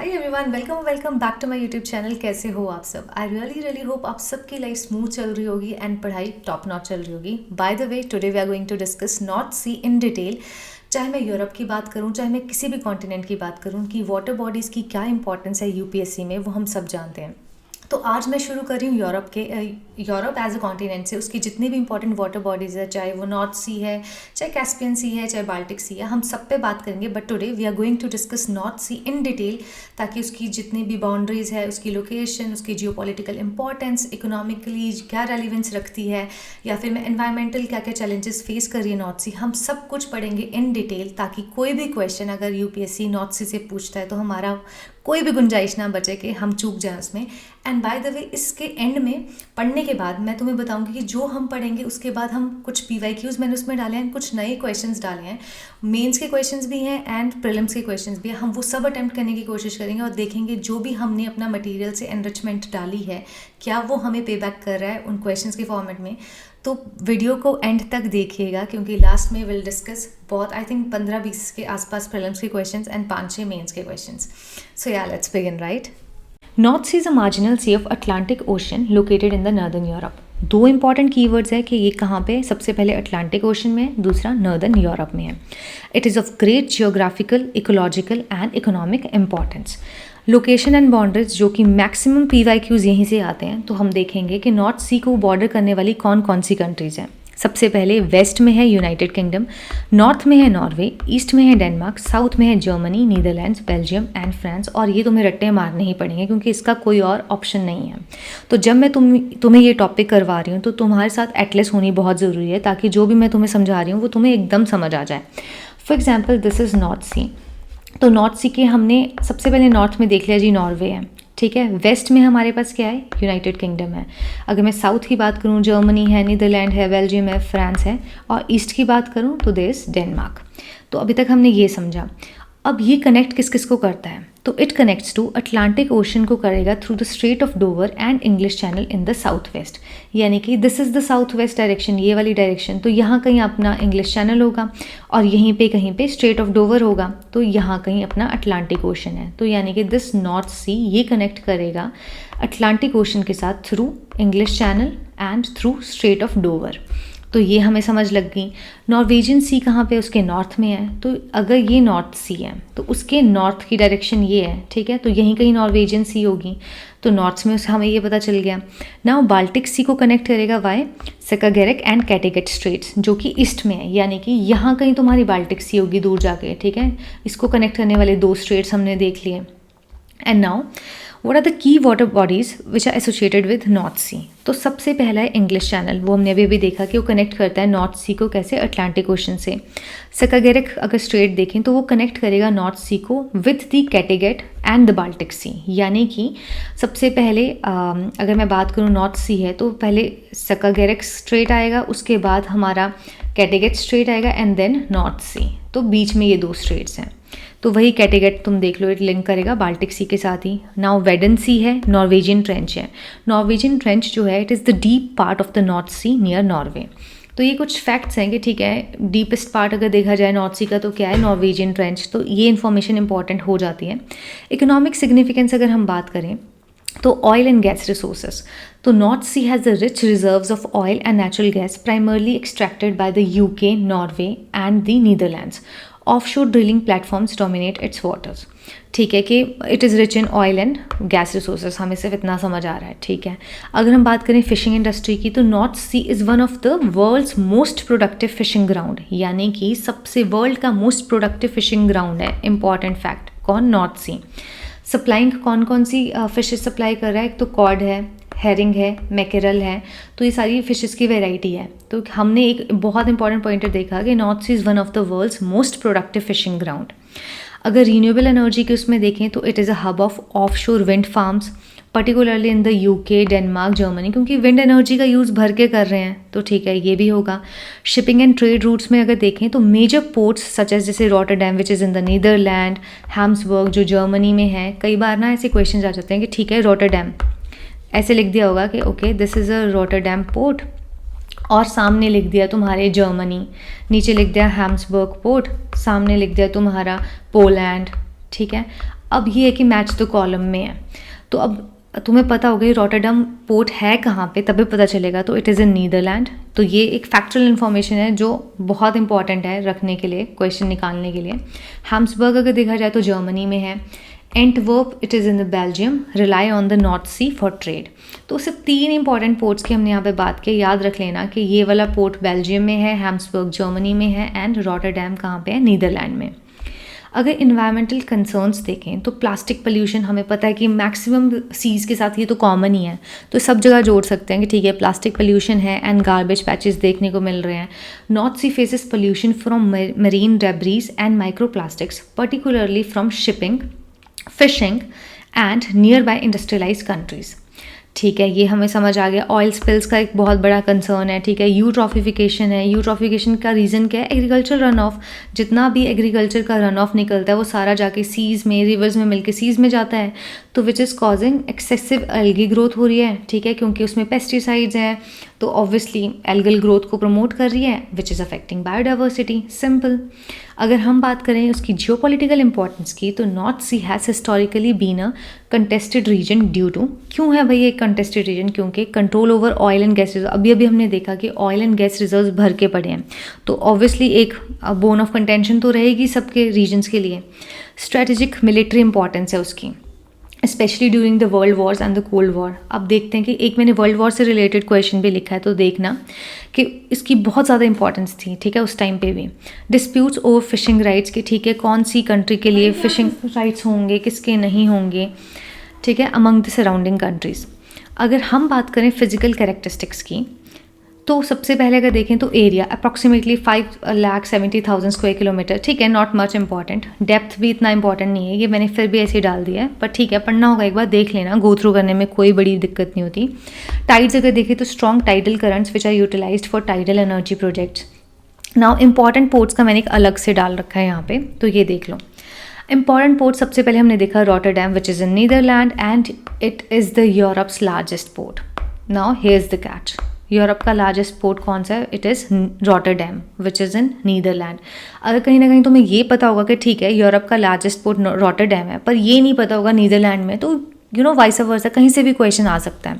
Hi everyone, welcome back to my YouTube channel. कैसे हो आप सब? आई रियली होप आप सबकी लाइफ स्मूथ चल रही होगी एंड पढ़ाई टॉप नॉच चल रही होगी। By the way, today we are going to discuss North Sea in detail. चाहे मैं यूरोप की बात करूं, चाहे मैं किसी भी कॉन्टिनेंट की बात करूं कि वाटर बॉडीज़ की क्या इंपॉर्टेंस है यूपीएससी में, वो हम सब जानते हैं। तो आज मैं शुरू कर रही हूँ यूरोप एज अ कॉन्टिनेंट से। उसकी जितनी भी इंपॉर्टेंट वाटर बॉडीज़ है, चाहे वो नॉर्थ सी है, चाहे कैस्पियन सी है, चाहे बाल्टिक सी है, हम सब पे बात करेंगे। But today we are going to discuss North Sea in detail, ताकि उसकी जितनी भी बाउंड्रीज़ है, उसकी लोकेशन, उसकी जियोपॉलिटिकल इंपॉर्टेंस, इकोनॉमिकली क्या रेलिवेंस रखती है, या फिर मैं एनवायरमेंटल क्या क्या चैलेंजेस फेस कर रही है नॉर्थ सी, हम सब कुछ पढ़ेंगे इन डिटेल, ताकि कोई भी क्वेश्चन अगर यूपीएससी नॉर्थ सी से पूछता है तो हमारा कोई भी गुंजाइश ना बचे कि हम चूक जाएं उसमें। एंड बाय द वे, इसके एंड में पढ़ने के बाद मैं तुम्हें बताऊंगी कि जो हम पढ़ेंगे उसके बाद हम कुछ पीवाईक्यूज मैंने उसमें डाले हैं, कुछ नए क्वेश्चंस डाले हैं, मेंस के क्वेश्चंस भी हैं एंड प्रीलिम्स के क्वेश्चंस भी हैं। हम वो सब अटेम्प्ट करने की कोशिश करेंगे और देखेंगे जो भी हमने अपना मटेरियल से एनरिचमेंट डाली है, क्या वो हमें पे बैक कर रहा है उन क्वेश्चंस के फॉर्मेट में। तो वीडियो को एंड तक देखिएगा, क्योंकि लास्ट में विल डिस्कस बहुत, आई थिंक 15-20 के आसपास प्रीलिम्स के क्वेश्चंस एंड 5-6 मेंस के क्वेश्चंस। सो या let's begin, right. North C is a marginal sea of Atlantic Ocean located in the northern Europe. दो इंपॉर्टेंट कीवर्ड्स है कि ये कहाँ पे, सबसे पहले अटलांटिक ओशन में है, दूसरा नॉर्दर्न यूरोप में है। It is of great geographical, ecological and economic importance. Location and boundaries, जो कि मैक्सिमम पीवाईक्यूज यहीं से आते हैं, तो हम देखेंगे कि नॉर्थ सी को बॉर्डर करने वाली कौन कौन सी कंट्रीज़ हैं। सबसे पहले वेस्ट में है यूनाइटेड किंगडम, नॉर्थ में है नॉर्वे, ईस्ट में है डेनमार्क, साउथ में है Germany, Netherlands, Belgium and France. और ये तुम्हें रट्टे मारने ही पड़ेंगे, क्योंकि इसका कोई और ऑप्शन नहीं है। तो जब मैं तुम्हें ये टॉपिक करवा रही हूँ तो तुम्हारे साथ एटलस होनी बहुत ज़रूरी है, ताकि जो भी मैं तुम्हें समझा रही हूँ वो तुम्हें एकदम समझ आ जाए। For example, this is North Sea. तो नॉर्थ सी के हमने सबसे पहले नॉर्थ में देख लिया जी, नॉर्वे है, ठीक है। वेस्ट में हमारे पास क्या है, यूनाइटेड किंगडम है। अगर मैं साउथ की बात करूँ, जर्मनी है, नीदरलैंड है, बेल्जियम है, फ्रांस है। और ईस्ट की बात करूँ तो देश डेनमार्क। तो अभी तक हमने ये समझा। अब ये कनेक्ट किस किस को करता है, तो it connects to Atlantic Ocean को करेगा through the straight of Dover and English Channel in the south west. यानी कि this is the south west direction, ये वाली डायरेक्शन। तो यहाँ कहीं अपना इंग्लिश चैनल होगा और यहीं पे कहीं पे स्ट्रेट ऑफ डोवर होगा, तो यहाँ कहीं अपना अटलांटिक ओशन है। तो यानी कि दिस नॉर्थ सी ये कनेक्ट करेगा अटलांटिक ओशन के साथ through English channel and through straight of Dover. तो ये हमें समझ लग गई। नॉर्वेजियन सी कहाँ पे, उसके नॉर्थ में है। तो अगर ये नॉर्थ सी है तो उसके नॉर्थ की डायरेक्शन ये है, ठीक है। तो यहीं कहीं नॉर्वेजियन सी होगी, तो नॉर्थ में हमें ये पता चल गया। नाउ बाल्टिक सी को कनेक्ट करेगा वाई, सेकागेरेक एंड कैटेगेट स्ट्रेट्स, जो कि ईस्ट में है। यानी कि यहाँ कहीं तुम्हारी बाल्टिक सी होगी दूर जाके, ठीक है। इसको कनेक्ट करने वाले दो स्ट्रेट्स हमने देख लिए। And now what are the key water bodies which are associated with North Sea. तो सबसे पहला है इंग्लिश चैनल। वो हमने अभी देखा कि वो कनेक्ट करता है नॉर्थ सी को कैसे, अटलांटिक ओशन से। सेकागेरेक अगर स्ट्रेट देखें तो वो कनेक्ट करेगा नॉर्थ सी को with the Kattegat and the Baltic Sea. यानी कि सबसे पहले अगर मैं बात करूँ नॉर्थ सी है तो पहले सेकागेरेक स्ट्रेट आएगा, उसके बाद हमारा कैटेगेट स्ट्रेट आएगा एंड देन नॉर्थ सी। तो बीच में ये दो स्ट्रेट्स हैं, तो वही कैटेगेट तुम देख लो, इट लिंक करेगा बाल्टिक सी के साथ ही। नाउ वेडन सी है, नॉर्वेजियन ट्रेंच है। नॉर्वेजियन ट्रेंच जो है, it is the deep part of the north Sea near Norway. तो ये कुछ फैक्ट्स हैं कि ठीक है, डीपेस्ट पार्ट अगर देखा जाए नॉर्थ सी का तो क्या है, नॉर्वेजियन ट्रेंच। तो ये इन्फॉर्मेशन इंपॉर्टेंट हो जाती है। इकोनॉमिक सिग्निफिकेंस अगर हम बात करें तो ऑयल एंड गैस रिसोर्सेज। तो North Sea has the rich reserves of oil and natural gas, primarily extracted by the UK, Norway and the Netherlands. Offshore drilling platforms dominate its waters. ठीक है कि it is rich in oil and gas resources, हमें सिर्फ इतना समझ आ रहा है, ठीक है। अगर हम बात करें फिशिंग इंडस्ट्री की, तो North C is one of the world's most productive fishing ground. यानी कि सबसे वर्ल्ड का मोस्ट प्रोडक्टिव फिशिंग ग्राउंड है। इंपॉर्टेंट फैक्ट, कौन, नॉर्थ सी। सप्लाइंग कौन कौन सी फिशेज सप्लाई कर रहा है, एक तो कॉड है, हेरिंग है, मैकेरल है। तो ये सारी फिशेस की वैरायटी है। तो हमने एक बहुत इंपॉर्टेंट पॉइंटर देखा कि north C is one of the world's most productive fishing ground. अगर रीन्यूएबल एनर्जी के उसमें देखें तो it is a hub of offshore wind farms, particularly in the UK, Denmark, Germany, क्योंकि विंड एनर्जी का use भर के कर रहे हैं, तो ठीक है ये भी होगा। शिपिंग एंड ट्रेड रूट्स में अगर देखें तो मेजर पोर्ट्स सच एज जैसे Rotterdam which is in the Netherland, Hamburg जो जर्मनी में है। कई बार ना ऐसे क्वेश्चन आ जाते हैं कि ठीक है रॉटरडैम, ऐसे लिख दिया होगा कि okay this is a Rotterdam port, और सामने लिख दिया तुम्हारे जर्मनी, नीचे लिख दिया हैम्सबर्ग पोर्ट, सामने लिख दिया तुम्हारा पोलैंड, ठीक है। अब ये है कि मैच द कॉलम में है, तो अब तुम्हें पता होगा रॉटरडम पोर्ट है कहाँ पे, तभी पता चलेगा। तो इट इज़ इन नीदरलैंड। तो ये एक फैक्चुअल इन्फॉर्मेशन है जो बहुत इंपॉर्टेंट है रखने के लिए, क्वेश्चन निकालने के लिए। हैम्सबर्ग अगर देखा जाए तो जर्मनी में है। Antwerp it is in the Belgium, rely on the north C for trade. तो सिर्फ 3 इंपॉर्टेंट पोर्ट्स की हमने यहाँ पे बात की। याद रख लेना कि ये वाला पोर्ट बेल्जियम में है, हैम्सबर्ग जर्मनी में है, एंड रॉटरडैम कहाँ पे है, नीदरलैंड में। अगर इन्वायरमेंटल कंसर्न्स देखें तो प्लास्टिक पोल्यूशन हमें पता है कि मैक्सिमम सीज के साथ ये तो कॉमन ही है, तो सब जगह जोड़ सकते हैं कि ठीक है प्लास्टिक पोल्यूशन है एंड गार्बेज पैचेस देखने को मिल रहे हैं। North Sea faces pollution from marine debris and microplastics, particularly from shipping, fishing and nearby industrialise countries. ठीक है, ये हमें समझ आ गया। ऑयल स्पिल्स का एक बहुत बड़ा कंसर्न है। ठीक है, यूट्रॉफिफिकेशन है। यूट्रॉफिफिकेशन का रीज़न क्या है, एग्रीकल्चर रन ऑफ। जितना भी एग्रीकल्चर का रन ऑफ निकलता है वो सारा जाके सीज़ में, रिवर्स में मिलके सीज़ में जाता है, तो which is causing excessive algae growth हो रही है। ठीक है, क्योंकि उसमें पेस्टिसाइड्स हैं, तो ऑब्वियसली एल्गल ग्रोथ को प्रमोट कर रही है, which is affecting biodiversity. Simple. अगर हम बात करें उसकी जियोपॉलिटिकल इंपॉर्टेंस की, तो North Sea has historically been a contested region due to, क्यों है भाई ये कंटेस्टेड रीजन, क्योंकि control over oil and gas reserve. अभी हमने देखा कि ऑयल एंड गैस रिजर्व्स भर के पड़े हैं, तो ऑब्वियसली एक बोन ऑफ कंटेंशन तो रहेगी सबके रीजन्स के लिए। स्ट्रेटेजिक मिलिट्री इंपॉर्टेंस है उसकी, specially during the world Wars and the cold war. अब देखते हैं कि एक मैंने वर्ल्ड वॉर से रिलेटेड क्वेश्चन भी लिखा है, तो देखना कि इसकी बहुत ज़्यादा इंपॉर्टेंस थी। ठीक है, उस टाइम पे भी डिस्प्यूट्स ओवर फिशिंग राइट्स की, ठीक है, कौन सी कंट्री के लिए फिशिंग राइट्स होंगे, किसके नहीं होंगे, ठीक है, अमंग द सराउंडिंग कंट्रीज़। अगर हम बात करें फिजिकल कैरेक्टरिस्टिक्स की, तो सबसे पहले अगर देखें तो एरिया अप्रॉक्सीमेटली 5,70,000 स्क्वायर किलोमीटर। ठीक है, नॉट मच इंपॉर्टेंट। डेप्थ भी इतना इंपॉर्टेंट नहीं है, ये मैंने फिर भी ऐसे ही डाल दिया है, पर ठीक है, पढ़ना होगा, एक बार देख लेना, गो थ्रू करने में कोई बड़ी दिक्कत नहीं होती। टाइड्स अगर देखें तो strong tidal currents which are utilised for tidal energy projects. Now important ports का मैंने एक अलग से डाल रखा है यहाँ पे, तो ये देख लो। इंपॉर्टेंट पोर्ट सबसे पहले हमने देखा Rotterdam which is in Netherlands and it is the Europe's largest port. Now here is the catch, Europe का लार्जेस्ट पोर्ट कौन सा है, it is Rotterdam which is in Netherlands. अगर कहीं ना कहीं तुम्हें ये पता होगा कि ठीक है यूरोप का लार्जेस्ट पोर्ट रॉटरडैम है, पर ये नहीं पता होगा नीदरलैंड में, तो वाइस वर्सा कहीं से भी क्वेश्चन आ सकता है,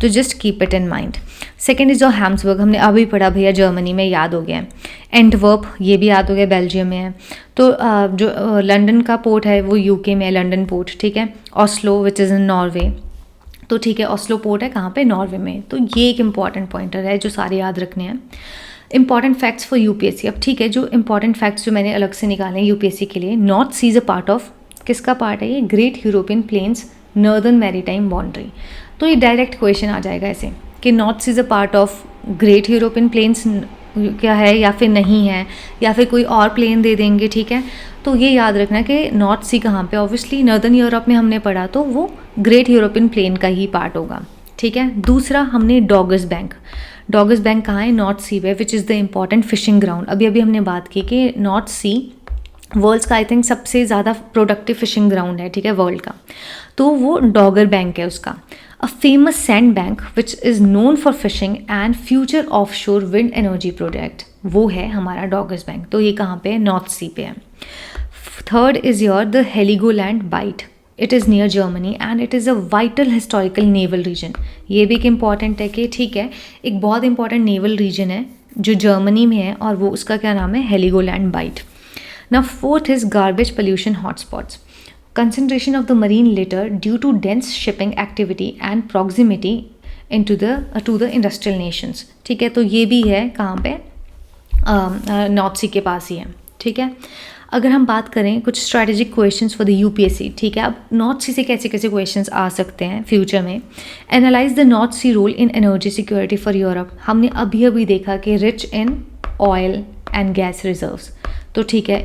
तो just keep it in mind. Second is जो हैम्सबर्ग, हमने अभी पढ़ा भैया, जर्मनी में, याद हो गया है। एंटवर्प, ये भी याद हो गया, बेल्जियम में है। तो जो लंदन का पोर्ट है वो यूके में है, लंदन पोर्ट। ठीक है, Oslo which is in Norway, तो ठीक है, ऑस्लो पोर्ट है कहाँ पे, नॉर्वे में। तो ये एक इंपॉर्टेंट पॉइंटर है जो सारे याद रखने हैं। Important facts for UPSC. अब ठीक है, जो इंपॉर्टेंट फैक्ट्स जो मैंने अलग से निकाले हैं यूपीएससी के लिए, north C is a part of, किसका पार्ट है ये, great European plains northern maritime boundary. तो ये डायरेक्ट क्वेश्चन आ जाएगा ऐसे कि north C is a part of great European plains क्या है या फिर नहीं है, या फिर कोई और प्लेन दे देंगे। ठीक है, तो ये याद रखना कि नॉर्थ सी कहाँ पे, ऑब्वियसली नॉर्दर्न यूरोप में हमने पढ़ा, तो वो ग्रेट यूरोपियन प्लेन का ही पार्ट होगा। ठीक है, दूसरा हमने डॉगस बैंक। डॉगस बैंक कहाँ है, नॉर्थ सी पे, which is the important fishing ground. अभी हमने बात की कि नॉर्थ सी वर्ल्ड्स का आई थिंक सबसे ज़्यादा प्रोडक्टिव फिशिंग ग्राउंड है। ठीक है, वर्ल्ड का, तो वो डॉगर बैंक है उसका। A famous sand bank which is known for fishing and future of शोर विंड एनर्जी प्रोजेक्ट, वो है हमारा डॉगस बैंक। तो ये कहाँ पे है, नॉर्थ सी पे है। Third is your the Heligoland Bight, it is near Germany and it is a vital historical naval region. ये भी एक इंपॉर्टेंट है कि ठीक है, एक बहुत इंपॉर्टेंट नेवल रीजन है जो जर्मनी में है, और वो उसका क्या नाम है, Heligoland Bight. Now fourth is garbage pollution hotspots, concentration of the marine litter due to dense shipping activity and proximity into to the industrial nations। ठीक है, तो ये भी है कहाँ पे, नॉर्थ सी के पास ही है। ठीक है, अगर हम बात करें कुछ strategic questions for the UPSC. ठीक है, अब नॉर्थ सी से कैसे कैसे क्वेश्चंस आ सकते हैं फ्यूचर में। Analyse the north sea role in energy security for Europe, हमने अभी देखा कि rich in oil and gas reserves, तो ठीक है,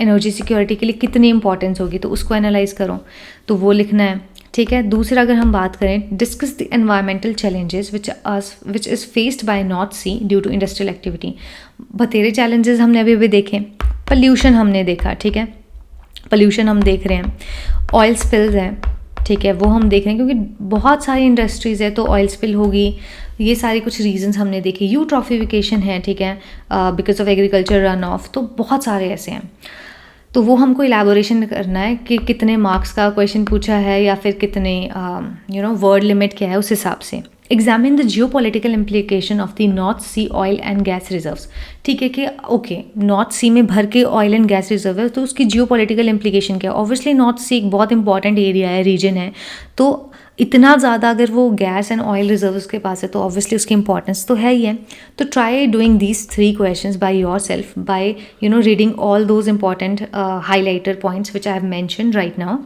एनर्जी सिक्योरिटी के लिए कितनी इंपॉर्टेंस होगी, तो उसको एनालाइज करो, तो वो लिखना है। ठीक है, दूसरा अगर हम बात करें, discuss the environmental challenges which is faced by North Sea due to industrial activity. बतेरे चैलेंजेस हमने अभी देखे, पोल्यूशन हमने देखा। ठीक है, पोल्यूशन हम देख रहे हैं, ऑयल स्पिल्स हैं। ठीक है, वो हम देख रहे हैं क्योंकि बहुत सारी इंडस्ट्रीज़ है तो ऑयल स्पिल होगी, ये सारी कुछ रीजंस हमने देखे। यूट्रॉफिफिकेशन है, ठीक है, because of agriculture run of, तो बहुत सारे ऐसे हैं। तो वो हमको इलेबोरेशन करना है कि कितने मार्क्स का क्वेश्चन पूछा है या फिर कितने वर्ड लिमिट क्या है उस हिसाब से। Examine the geopolitical implication of the north sea oil and gas reserves. ठीक है कि ओके नॉर्थ सी में भर के ऑयल एंड गैस रिजर्व है, तो उसकी जियो पॉलिटिकल इम्प्लीकेशन क्या है। ऑब्वियसली नॉर्थ सी एक बहुत इंपॉर्टेंट एरिया है, रीजन है, तो इतना ज़्यादा अगर वो गैस एंड ऑयल रिजर्व उसके पास है तो ऑब्वियसली उसकी इंपॉर्टेंस तो है ही है। तो try doing these 3 questions by your self by reading all those important highlighter points which I have mentioned right now.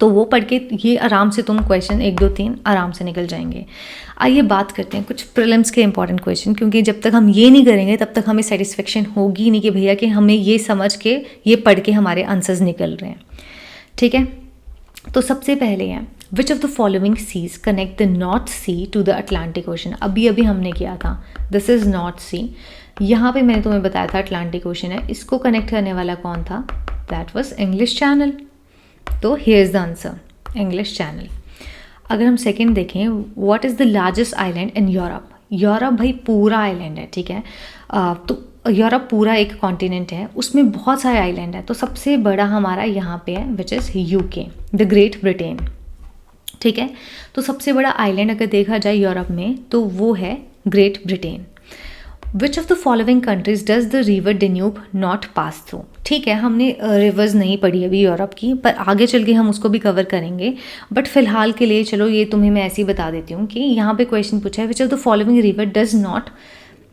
तो वो पढ़ के ये आराम से तुम क्वेश्चन 1 2 3 आराम से निकल जाएंगे। आइए बात करते हैं कुछ प्रीलिम्स के इंपॉर्टेंट क्वेश्चन, क्योंकि जब तक हम ये नहीं करेंगे तब तक हमें सेटिस्फेक्शन होगी नहीं कि भैया कि हमें ये समझ के ये पढ़ के हमारे आंसर्स निकल रहे हैं। ठीक है, तो सबसे पहले है which of the following seas connect the north sea to the Atlantic ocean. अभी अभी हमने किया था, दिस इज नॉर्थ सी, यहाँ पे मैंने तुम्हें बताया था अटलांटिक ओशन है, इसको कनेक्ट करने वाला कौन था, दैट वाज इंग्लिश चैनल। तो here is the answer, English channel. अगर हम सेकंड देखें, what is the largest island in Europe. Europe भाई पूरा आइलैंड है, ठीक है, तो यूरोप पूरा एक कॉन्टिनेंट है, उसमें बहुत सारे आइलैंड है, तो सबसे बड़ा हमारा यहाँ पे है which is UK, the great Britain. ठीक है, तो सबसे बड़ा आइलैंड अगर देखा जाए यूरोप में तो वो है great Britain. Which of the following countries does the river Danube not pass through. ठीक है, हमने रिवर्स नहीं पढ़ी अभी यूरोप की, पर आगे चल के हम उसको भी कवर करेंगे, बट फिलहाल के लिए चलो ये तुम्हें मैं ऐसे ही बता देती हूँ कि यहाँ पे क्वेश्चन पूछा है which of the following river does not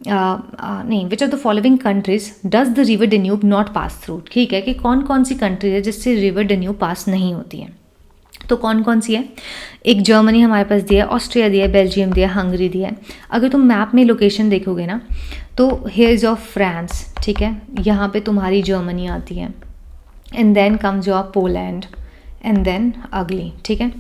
नहीं which of the following countries does the river Danube not pass through. ठीक है, कि कौन कौन सी कंट्री है जिससे रिवर डेन्यूब पास नहीं होती है, तो कौन कौन सी है। एक जर्मनी हमारे पास दिया है, ऑस्ट्रिया दिया है, बेल्जियम दिया है, हंगरी दिया है। अगर तुम मैप में लोकेशन देखोगे ना तो हेयर्स ऑफ फ्रांस, ठीक है, यहाँ पे तुम्हारी जर्मनी आती है, and then comes your Poland and then अगली। ठीक है,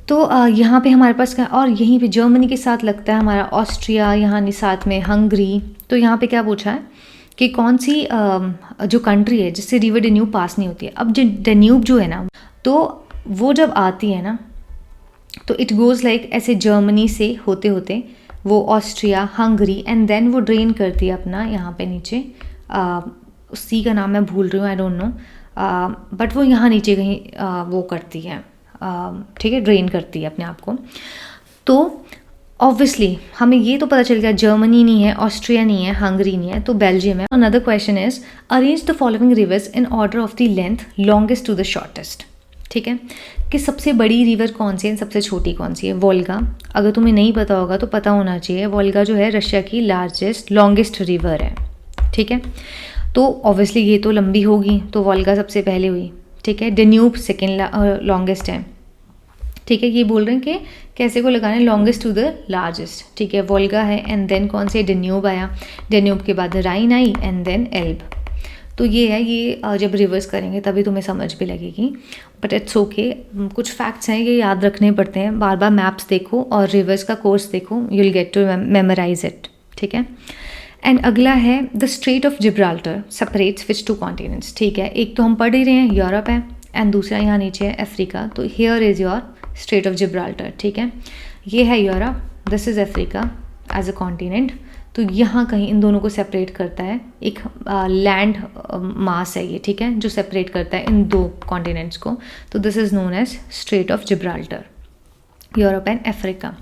तो यहाँ पे हमारे पास और यहीं पे जर्मनी के साथ लगता है हमारा ऑस्ट्रिया, यहाँ साथ में हंगरी। तो यहाँ पे क्या पूछा है कि कौन सी जो कंट्री है जिससे रिवर डेन्यूब पास नहीं होती है। अब जो डेन्यूब जो है ना, तो वो जब आती है ना तो इट गोज़ लाइक ऐसे जर्मनी से होते होते वो ऑस्ट्रिया, हंगरी, एंड देन वो ड्रेन करती है अपना यहाँ पे नीचे, सी का नाम मैं भूल रही हूँ, आई डोंट नो, बट वो यहाँ नीचे कहीं वो करती है, ठीक है, ड्रेन करती है अपने आप को। तो ऑब्वियसली हमें ये तो पता चल गया जर्मनी नहीं है, ऑस्ट्रिया नहीं है, हंगरी नहीं है, तो बेल्जियम है। Another question is arrange the following rivers in order of the length longest to the shortest. ठीक है, कि सबसे बड़ी रिवर कौन सी है, सबसे छोटी कौन सी है। वोल्गा, अगर तुम्हें नहीं पता होगा तो पता होना चाहिए, वोल्गा जो है रशिया की लार्जेस्ट लॉन्गेस्ट रिवर है। ठीक है, तो ऑब्वियसली ये तो लंबी होगी, तो वोल्गा सबसे पहले हुई। ठीक है, डेन्यूब सेकेंड लॉन्गेस्ट है। ठीक है, ये बोल रहे हैं कि कैसे को लगाना है, लॉन्गेस्ट टू द लार्जेस्ट। ठीक है, वोल्गा है, एंड देन कौन से, डेन्यूब आया, डेन्यूब के बाद राइन आई, एंड देन एल्ब। तो ये है, ये जब रिवर्स करेंगे तभी तुम्हें समझ भी लगेगी, बट इट्स ओके। कुछ फैक्ट्स हैं ये याद रखने पड़ते हैं, बार बार मैप्स देखो और रिवर्स का कोर्स देखो, you will get to memorise it. ठीक है, एंड अगला है the straight of Gibraltar separates which 2 continents. ठीक है, एक तो हम पढ़ ही रहे हैं यूरोप है, एंड दूसरा यहाँ नीचे है अफ्रीका, तो here is your strait of Gibraltar. ठीक है, ये है Europe, this is Africa as a continent, तो यहाँ कहीं इन दोनों को सेपरेट करता है एक लैंड मास है ये। ठीक है, जो सेपरेट करता है इन 2 कॉन्टिनेंट्स को, तो this is known as strait of Gibraltar, Europe and Africa.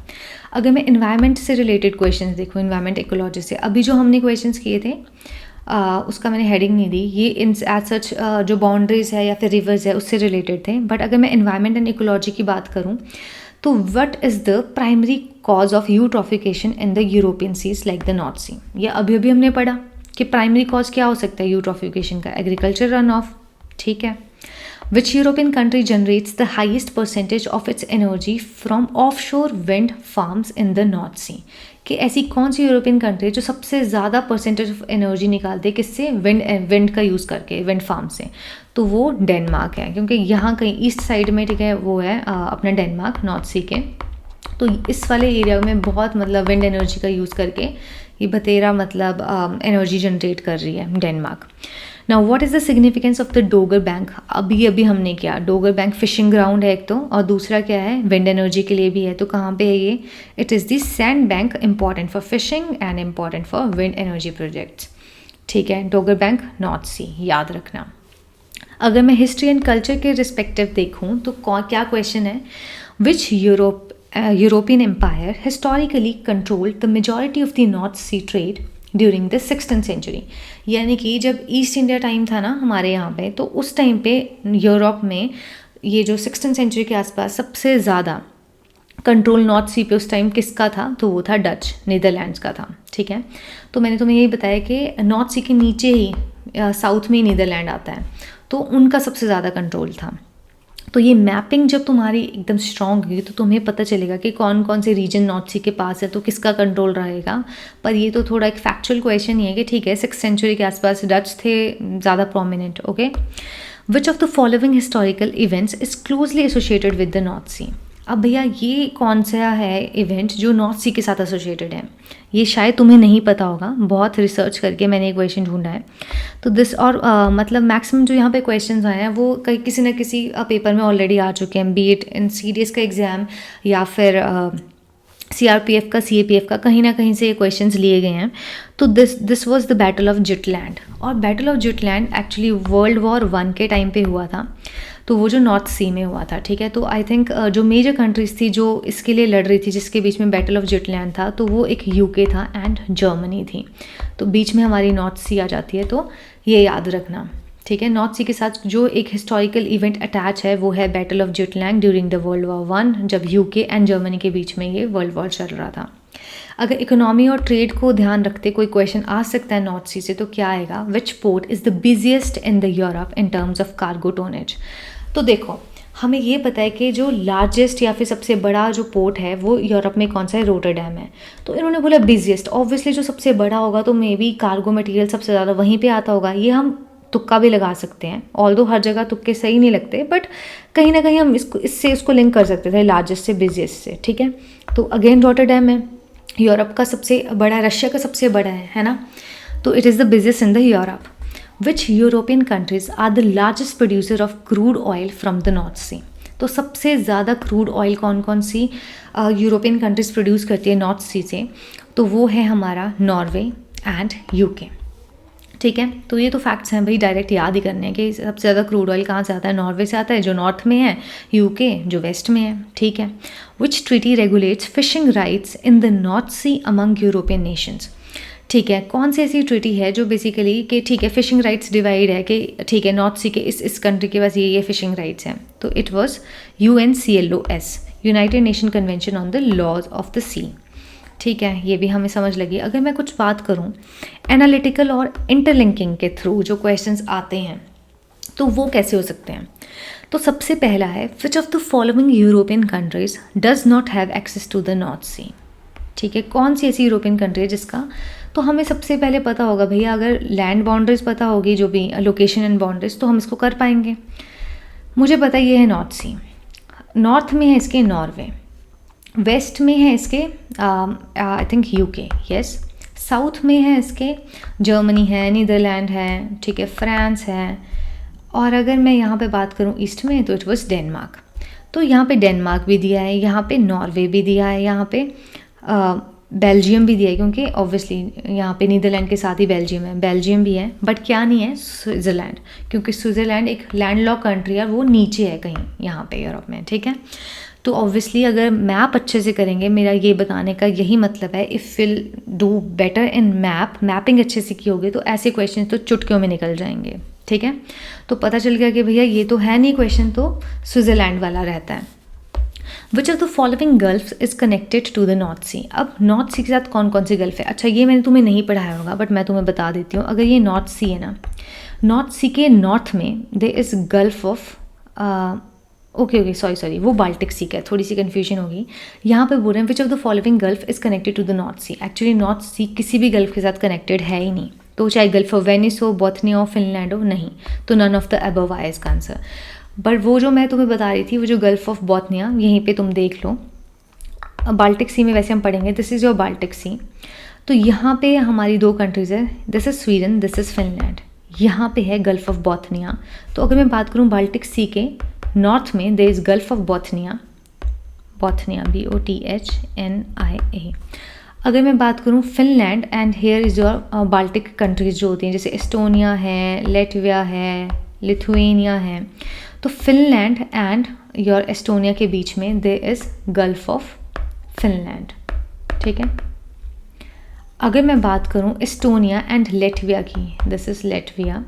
अगर मैं इन्वायरमेंट से रिलेटेड क्वेश्चंस देखूँ, इन्वायरमेंट इकोलॉजी से, अभी जो हमने क्वेश्चंस किए थे उसका मैंने हेडिंग नहीं दी, ये इन एज सच जो बाउंड्रीज है या फिर रिवर्स है उससे रिलेटेड थे, बट अगर मैं इन्वायरमेंट एंड इकोलॉजी की बात करूँ तो what is the primary cause of eutrophication in the European seas like the north Sea. ये अभी अभी हमने पढ़ा कि प्राइमरी कॉज क्या हो सकता है यूट्रॉफिकेशन का, एग्रीकल्चर रन ऑफ। ठीक है, which European country generates the highest percentage of its energy from offshore wind farms in the north Sea. कि ऐसी कौन सी यूरोपियन कंट्री है जो सबसे ज़्यादा परसेंटेज ऑफ एनर्जी निकालते हैं, किससे, विंड का यूज़ करके, विंड फार्म से, तो वो डेनमार्क है, क्योंकि यहाँ कहीं ईस्ट साइड में, ठीक है, वो है अपना डेनमार्क नॉर्थ सी के, तो इस वाले एरिया में बहुत मतलब विंड एनर्जी का यूज़ करके ये बतेरा मतलब एनर्जी जनरेट कर रही है Denmark. Now what is the significance of the Dogar bank. अभी हमने क्या, डोगर बैंक फिशिंग ग्राउंड है एक तो, और दूसरा क्या है, विंड एनर्जी के लिए भी है। तो कहाँ पे है ये, it is the sand bank, important for fishing and important for wind energy projects. ठीक है, डोगर बैंक नॉर्थ सी, याद रखना। अगर मैं हिस्ट्री एंड कल्चर के रिस्पेक्टिव देखूँ तो क्या क्वेश्चन है, which European empire historically controlled the majority of the north Sea trade during the 16th century. यानी कि जब ईस्ट इंडिया टाइम था ना हमारे यहाँ पे, तो उस टाइम पे यूरोप में ये जो 16th सेंचुरी के आसपास सबसे ज़्यादा कंट्रोल नॉर्थ सी पे उस टाइम किसका था, तो वो था डच, नीदरलैंड्स का था। ठीक है, तो मैंने तुम्हें यही बताया कि नॉर्थ सी के नीचे ही साउथ में ही नीदरलैंड आता है, तो उनका सबसे ज़्यादा कंट्रोल था। तो ये मैपिंग जब तुम्हारी एकदम स्ट्रॉन्ग होगी तो तुम्हें पता चलेगा कि कौन कौन से रीजन नॉर्थ सी के पास है, तो किसका कंट्रोल रहेगा। पर ये तो थोड़ा एक फैक्चुअल क्वेश्चन ही है कि ठीक है 6th सेंचुरी के आसपास डच थे ज़्यादा prominent. Okay, which of the following historical events is closely associated with the north Sea. अब भैया ये कौन सा है इवेंट जो नॉर्थ सी के साथ एसोसिएटेड है, ये शायद तुम्हें नहीं पता होगा, बहुत रिसर्च करके मैंने एक क्वेश्चन ढूंढा है। तो दिस और मतलब मैक्सिमम जो यहाँ पे क्वेश्चंस आए हैं वो किसी न किसी पेपर में ऑलरेडी आ चुके हैं, बी इट इन सीडीएस का एग्ज़ाम या फिर सीआरपीएफ का, सीएपीएफ का, कहीं ना कहीं से ये क्वेश्चंस लिए गए हैं। तो this was the battle of Jutland, और battle of Jutland actually World War 1 के टाइम पे हुआ था, तो वो जो नॉर्थ सी में हुआ था। ठीक है, तो आई थिंक जो मेजर कंट्रीज थी जो इसके लिए लड़ रही थी, जिसके बीच में बैटल ऑफ जुटलैंड था, तो वो एक यूके था एंड जर्मनी थी। तो बीच में हमारी नॉर्थ सी आ जाती है, तो ये याद रखना। ठीक है, नॉर्थ सी के साथ जो एक हिस्टोरिकल इवेंट अटैच है वो है battle of Jutland during the World War 1, जब यूके एंड जर्मनी के बीच में ये वर्ल्ड वॉर चल रहा था। अगर इकोनॉमी और ट्रेड को ध्यान रखते कोई क्वेश्चन आ सकता है नॉर्थ सी से, तो क्या आएगा, which port is the busiest in the Europe in terms of cargo tonnage. तो देखो हमें ये पता है कि जो लार्जेस्ट या फिर सबसे बड़ा जो पोर्ट है वो यूरोप में कौन सा है, रोटरडैम है। तो इन्होंने बोला बिजिएस्ट, ऑब्वियसली जो सबसे बड़ा होगा तो मे बी कार्गो मटेरियल सबसे ज़्यादा वहीं पे आता होगा। ये हम तुक्का भी लगा सकते हैं, ऑल्दो हर जगह तुक्के सही नहीं लगते, बट कहीं ना कहीं हम इसको लिंक कर सकते थे लार्जेस्ट से बिजिएस्ट से। ठीक है, तो अगेन रोटरडैम है, यूरोप का सबसे बड़ा, रशिया का सबसे बड़ा है ना, तो it is the busiest in the Europe. Which European countries are the largest producer of crude oil from the north Sea. तो सबसे ज़्यादा क्रूड ऑयल कौन कौन सी यूरोपियन कंट्रीज प्रोड्यूस करती है नॉर्थ सी से, तो वो है हमारा नॉर्वे एंड यूके। ठीक है, तो ये तो फैक्ट्स हैं भाई, डायरेक्ट याद ही करने हैं कि सबसे ज़्यादा क्रूड ऑयल कहाँ से आता है, नॉर्वे से आता है जो नॉर्थ में है, यूके जो वेस्ट में है। ठीक है, which treaty regulates fishing rights in the north Sea among European nations. ठीक है, कौन सी ऐसी ट्रीटी है जो बेसिकली कि ठीक है फिशिंग राइट्स डिवाइड है कि ठीक है नॉर्थ सी के इस कंट्री के पास ये फिशिंग राइट्स हैं, तो it was UNCLOS, United Nation Convention on the laws of the sea. ठीक है, ये भी हमें समझ लगी। अगर मैं कुछ बात करूँ एनालिटिकल और इंटरलिंकिंग के थ्रू जो क्वेश्चंस आते हैं तो वो कैसे हो सकते हैं, तो सबसे पहला है which of the following European countries does not have access to the north Sea. ठीक है, कौन सी ऐसी यूरोपियन कंट्री है जिसका, तो हमें सबसे पहले पता होगा भैया, अगर लैंड बाउंड्रीज पता होगी जो भी लोकेशन एंड बाउंड्रीज, तो हम इसको कर पाएंगे। मुझे पता ये है नॉर्थ सी, नॉर्थ में है इसके नॉर्वे, वेस्ट में है इसके I think UK, yes, south में है इसके जर्मनी है, नीदरलैंड है, ठीक है, फ्रांस है, और अगर मैं यहाँ पे बात करूँ ईस्ट में तो इट वाज डेनमार्क। तो यहाँ पे डेनमार्क भी दिया है, यहाँ पे नॉर्वे भी दिया है, यहाँ पे बेल्जियम भी दिया है, क्योंकि ऑब्वियसली यहाँ पे नीदरलैंड के साथ ही बेल्जियम भी है, बट क्या नहीं है, स्विट्ज़रलैंड, क्योंकि स्विट्ज़रलैंड एक लैंडलॉक कंट्री है, वो नीचे है कहीं यहाँ पे यूरोप में। ठीक है, तो ऑब्वियसली अगर मैप अच्छे से करेंगे, मेरा ये बताने का यही मतलब है, if will do better in mapping अच्छे से की होगी तो ऐसे क्वेश्चन तो चुटकियों में निकल जाएंगे। ठीक है, तो पता चल गया कि भैया ये तो है नहीं क्वेश्चन, तो स्विट्ज़रलैंड वाला रहता है। Which of the following gulf is connected to the north Sea. अब नॉर्थ सी के साथ कौन कौन सी गल्फ है, अच्छा ये मैंने तुम्हें नहीं पढ़ाया होगा बट मैं तुम्हें बता देती हूँ। अगर ये नॉर्थ सी है ना, नॉर्थ सी के नॉर्थ में there is gulf of okay sorry वो बाल्टिक सी का है, थोड़ी सी कन्फ्यूजन होगी। यहाँ पे बोल रहे हैं which of the following gulf is connected to the north Sea. Actually North Sea किसी भी गल्फ के साथ कनेक्टेड है ही नहीं, तो चाहे गल्फ ऑफ वेनिस हो, बोथनिया हो, फिनलैंड हो, नहीं, तो नन ऑफ द अबव आया इसका आंसर। बट वो जो मैं तुम्हें बता रही थी, वो जो गल्फ ऑफ बोथनिया, यहीं पे तुम देख लो, बाल्टिक सी में वैसे हम पढ़ेंगे, दिस इज़ योर बाल्टिक सी। तो यहाँ पे हमारी दो कंट्रीज़ है, this is Sweden, this is Finland, यहाँ पे है गल्फ ऑफ बोथनिया। तो अगर मैं बात करूँ बाल्टिक सी के नॉर्थ में, there is gulf of Bothnia, BOTHNIA। अगर मैं बात करूँ Finland and here is your Baltic countries जो होती हैं, जैसे एस्टोनिया है, लेटविया है, लिथुएनिया है। तो फिनलैंड एंड योर एस्टोनिया के बीच में there is gulf of Finland, ठीक है। अगर मैं बात करूँ एस्टोनिया एंड लेटविया की, दिस इज़ लेटविया,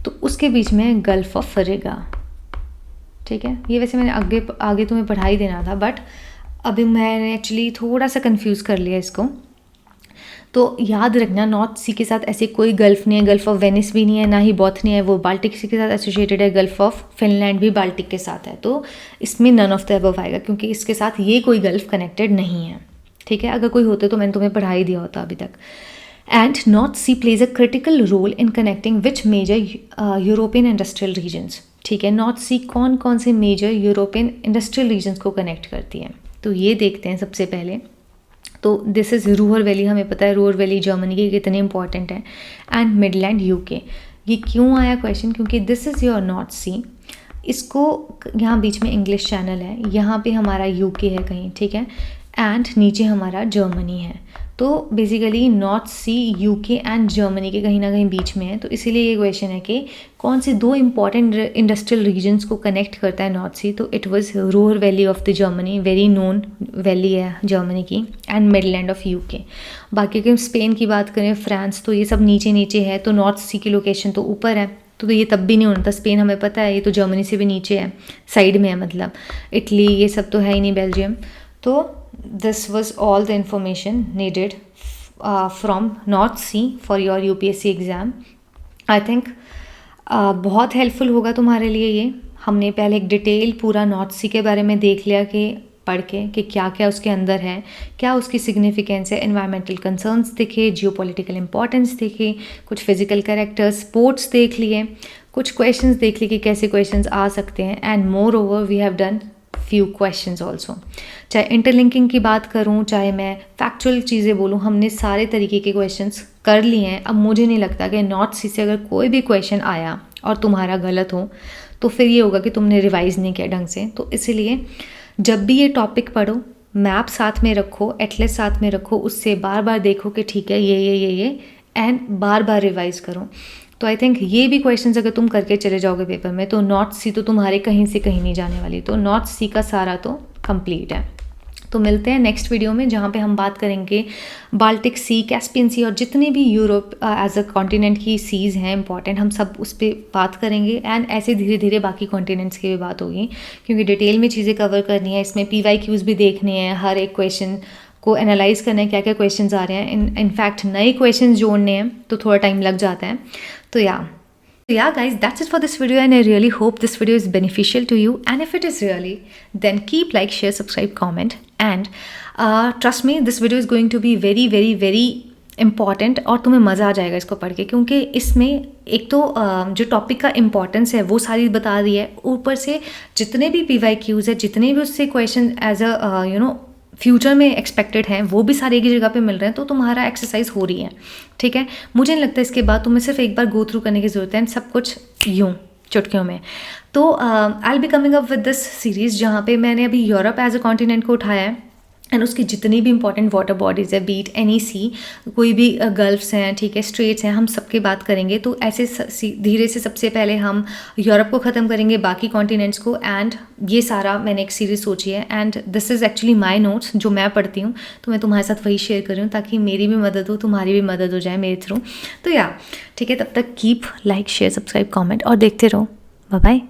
तो उसके बीच में गल्फ ऑफ रिगा, ठीक है। ये वैसे मैंने आगे तुम्हें पढ़ा ही देना था, बट अभी मैंने एक्चुअली थोड़ा सा कंफ्यूज कर लिया इसको। तो याद रखना नॉर्थ सी के साथ ऐसे कोई गल्फ नहीं है, गल्फ ऑफ वेनिस भी नहीं है, ना ही बॉथनिया है, वो बाल्टिक सी के साथ एसोसिएटेड है, गल्फ ऑफ फिनलैंड भी बाल्टिक के साथ है। तो इसमें नन ऑफ द अबव आएगा, क्योंकि इसके साथ ये कोई गल्फ कनेक्टेड नहीं है, ठीक है। अगर कोई होते तो मैंने तुम्हें पढ़ा ही दिया होता अभी तक। And north sea plays a critical role in connecting which major European industrial regions, ठीक है। नॉर्थ सी कौन कौन से मेजर यूरोपियन इंडस्ट्रियल रीजन्स को कनेक्ट करती है, तो ये देखते हैं सबसे पहले। तो दिस इज़ रूहर वैली, हमें पता है रूहर वैली जर्मनी की कितनी इंपॉर्टेंट है, एंड मिडलैंड यूके। ये क्यों आया क्वेश्चन, क्योंकि दिस इज़ योर नॉर्थ सी, इसको यहाँ बीच में इंग्लिश चैनल है, यहाँ पे हमारा यूके है कहीं, ठीक है, एंड नीचे हमारा जर्मनी है। तो basically north sea UK and Germany के कहीं ना कहीं बीच में है। तो इसीलिए ये क्वेश्चन है कि कौन से दो इंपॉर्टेंट इंडस्ट्रियल रीजन्स को कनेक्ट करता है नॉर्थ सी। तो it was Ruhr valley of the Germany, very known valley है जर्मनी की, एंड मिडलैंड ऑफ यूके। बाकी अगर स्पेन की बात करें, फ्रांस, तो ये सब नीचे नीचे है, तो नॉर्थ सी की लोकेशन तो ऊपर है, तो ये तब भी नहीं होता। स्पेन हमें पता है, ये तो जर्मनी से भी नीचे है, साइड में है, मतलब इटली ये सब तो है ही नहीं, बेल्जियम। तो this was all the information needed from north C for your UPSC exam. I think बहुत हेल्पफुल होगा तुम्हारे लिए ये। हमने पहले एक डिटेल पूरा नॉर्थ सी के बारे में देख लिया कि पढ़ के कि क्या क्या उसके अंदर है, क्या उसकी सिग्निफिकेंस है, एनवायरमेंटल कंसर्न्स देखे, जियोपॉलिटिकल इंपॉर्टेंस देखे, कुछ फिजिकल कैरेक्टर्स, स्पोर्ट्स देख लिए, कुछ क्वेश्चंस देख लिए कि कैसे क्वेश्चंस आ सकते हैं, and moreover we have done few questions also. चाहे इंटरलिंकिंग की बात करूं, चाहे मैं फैक्चुअल चीज़ें बोलूं, हमने सारे तरीके के क्वेश्चंस कर लिए हैं। अब मुझे नहीं लगता कि नॉर्थ सी से अगर कोई भी क्वेश्चन आया और तुम्हारा गलत हो तो फिर ये होगा कि तुमने रिवाइज़ नहीं किया ढंग से। तो इसलिए जब भी ये टॉपिक पढ़ो, मैप साथ में रखो, एटलस साथ में रखो, उससे बार बार देखो कि ठीक है ये एंड बार बार रिवाइज़ करो। तो आई थिंक ये भी क्वेश्चंस अगर तुम करके चले जाओगे पेपर में, तो नॉर्थ सी तो तुम्हारे कहीं से कहीं नहीं जाने वाली। तो नॉर्थ सी का सारा तो कंप्लीट है। तो मिलते हैं नेक्स्ट वीडियो में, जहाँ पे हम बात करेंगे बाल्टिक सी, कैस्पियन सी और जितने भी यूरोप एज अ कॉन्टिनेंट की सीज़ हैं इंपॉर्टेंट, हम सब उस पर बात करेंगे। एंड ऐसे धीरे धीरे बाकी कॉन्टिनेंट्स की भी बात होगी, क्योंकि डिटेल में चीज़ें कवर करनी है। इसमें PYQs भी देखने हैं, हर एक क्वेश्चन को एनालाइज करना है, क्या क्या क्वेश्चंस आ रहे हैं। इनफैक्ट नए क्वेश्चंस जोड़ने हैं तो थोड़ा टाइम लग जाता है। तो yeah guys, that's it for this video, and I really hope this video is beneficial to you, and if it is really, then keep like, share, subscribe, comment, and trust me, this video is going to be very very very important, और तुम्हें मज़ा आ जाएगा इसको पढ़ के, क्योंकि इसमें एक तो जो टॉपिक का इम्पॉर्टेंस है वो सारी बता रही है, ऊपर से जितने भी PYQs है, जितने भी उससे क्वेश्चन एज अ फ्यूचर में एक्सपेक्टेड हैं, वो भी सारे एक ही जगह पे मिल रहे हैं। तो तुम्हारा एक्सरसाइज हो रही है, ठीक है। मुझे नहीं लगता इसके बाद तुम्हें सिर्फ एक बार गो थ्रू करने की ज़रूरत है, सब कुछ यूँ चुटकियों में। तो I will be coming up with this series, जहाँ पे मैंने अभी यूरोप एज अ कॉन्टिनेंट को उठाया है, एंड उसकी जितनी भी इंपॉर्टेंट वाटर बॉडीज़ है, बीट एनी सी, कोई भी गल्फ्स हैं, ठीक है, स्ट्रेट्स हैं, हम सबकी बात करेंगे। तो ऐसे धीरे से सबसे पहले हम यूरोप को ख़त्म करेंगे, बाकी कॉन्टिनेंट्स को, एंड ये सारा मैंने एक सीरीज़ सोची है। And this is actually my notes, जो मैं पढ़ती हूँ, तो मैं तुम्हारे साथ वही शेयर कर रही हूँ, ताकि मेरी भी मदद हो, तुम्हारी भी मदद हो जाए मेरे थ्रू। तो ठीक है, तब तक keep like, share, subscribe, comment और देखते रहो। Bye bye.